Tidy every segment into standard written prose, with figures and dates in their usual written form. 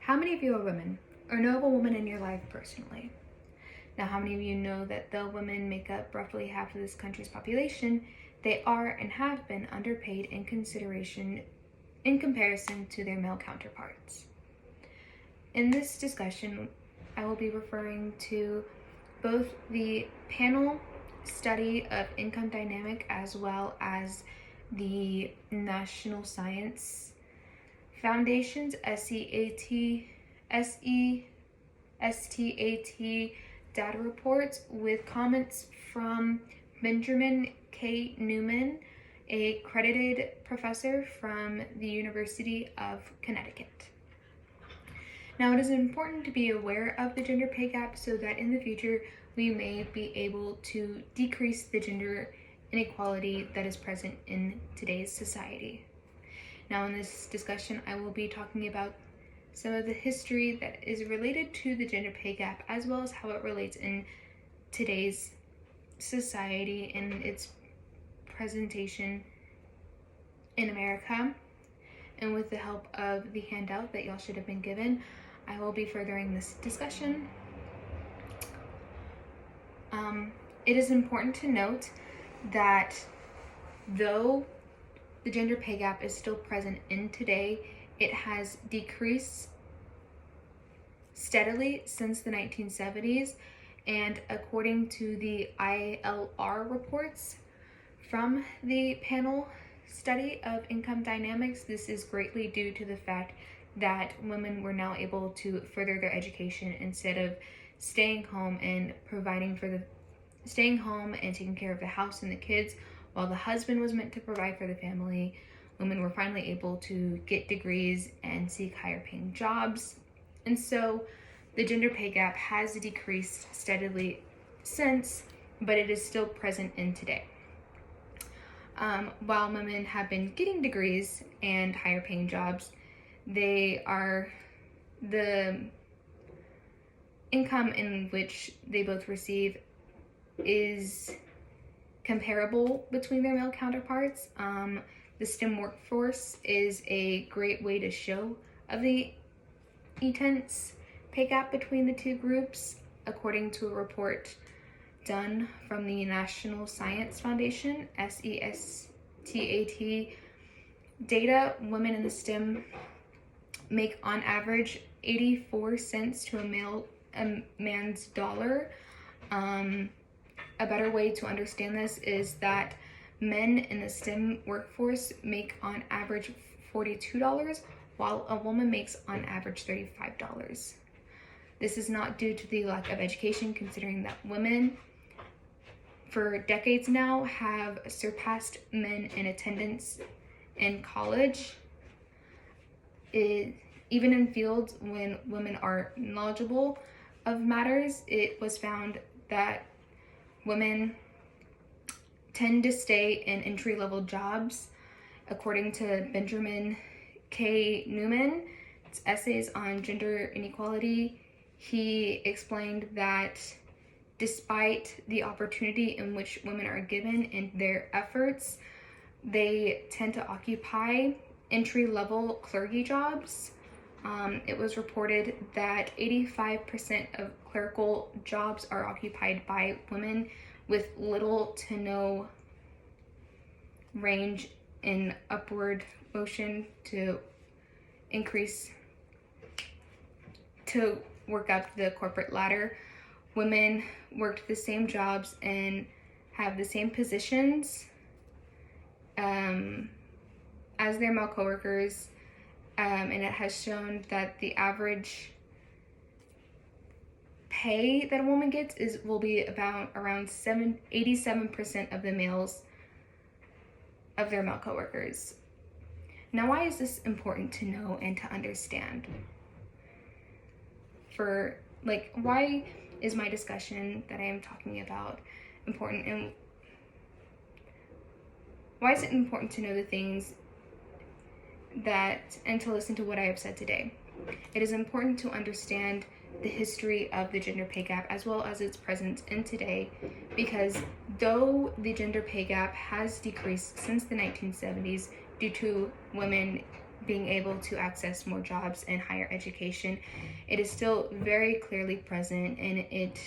How many of you are women or know of a woman in your life personally? Now, how many of you know that though women make up roughly half of this country's population, they are and have been underpaid in comparison to their male counterparts? In this discussion, I will be referring to both the panel study of income dynamic as well as the National Science Foundation's SESTAT data reports with comments from Benjamin K. Newman, a credited professor from the University of Connecticut. Now, it is important to be aware of the gender pay gap so that in the future we may be able to decrease the gender inequality that is present in today's society. Now, in this discussion, I will be talking about some of the history that is related to the gender pay gap, as well as how it relates in today's society and its presentation in America. And with the help of the handout that y'all should have been given, I will be furthering this discussion. It is important to note that though the gender pay gap is still present in today, it has decreased steadily since the 1970s, and according to the ILR reports from the panel study of income dynamics, this is greatly due to the fact that women were now able to further their education instead of staying home and taking care of the house and the kids while the husband was meant to provide for the family. Women were finally able to get degrees and seek higher paying jobs. And so the gender pay gap has decreased steadily since, but it is still present in today. While women have been getting degrees and higher paying jobs, the income in which they both receive is comparable between their male counterparts. The STEM workforce is a great way to show of the intense pay gap between the two groups. According to a report done from the National Science Foundation, SESTAT data, women in the STEM make on average 84 cents to a man's dollar. A better way to understand this is that men in the STEM workforce make on average $42, while a woman makes on average $35. This is not due to the lack of education, considering that women for decades now have surpassed men in attendance in college. Even in fields when women are knowledgeable of matters, it was found that women tend to stay in entry-level jobs. According to Benjamin K. Newman's essays on gender inequality, he explained that despite the opportunity in which women are given in their efforts, they tend to occupy entry-level clergy jobs. It was reported that 85% of clerical jobs are occupied by women with little to no range in upward motion to work up the corporate ladder. Women worked the same jobs and have the same positions as their male coworkers. And it has shown that the average pay that a woman gets will be about around 87% of the males of their male coworkers. Now, why is this important to know and to understand? Why is my discussion that I am talking about important, and why is it important to know the things and to listen to what I have said today? It is important to understand the history of the gender pay gap as well as its presence in today, because though the gender pay gap has decreased since the 1970s due to women being able to access more jobs and higher education, it is still very clearly present, and it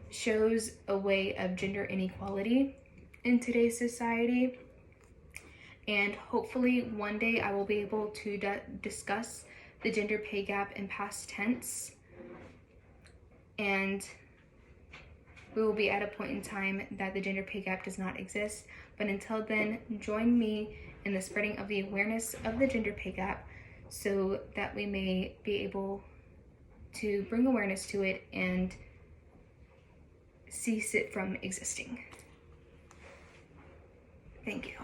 shows a way of gender inequality in today's society. And hopefully one day I will be able to discuss the gender pay gap in past tense, and we will be at a point in time that the gender pay gap does not exist. But until then, join me in the spreading of the awareness of the gender pay gap so that we may be able to bring awareness to it and cease it from existing. Thank you.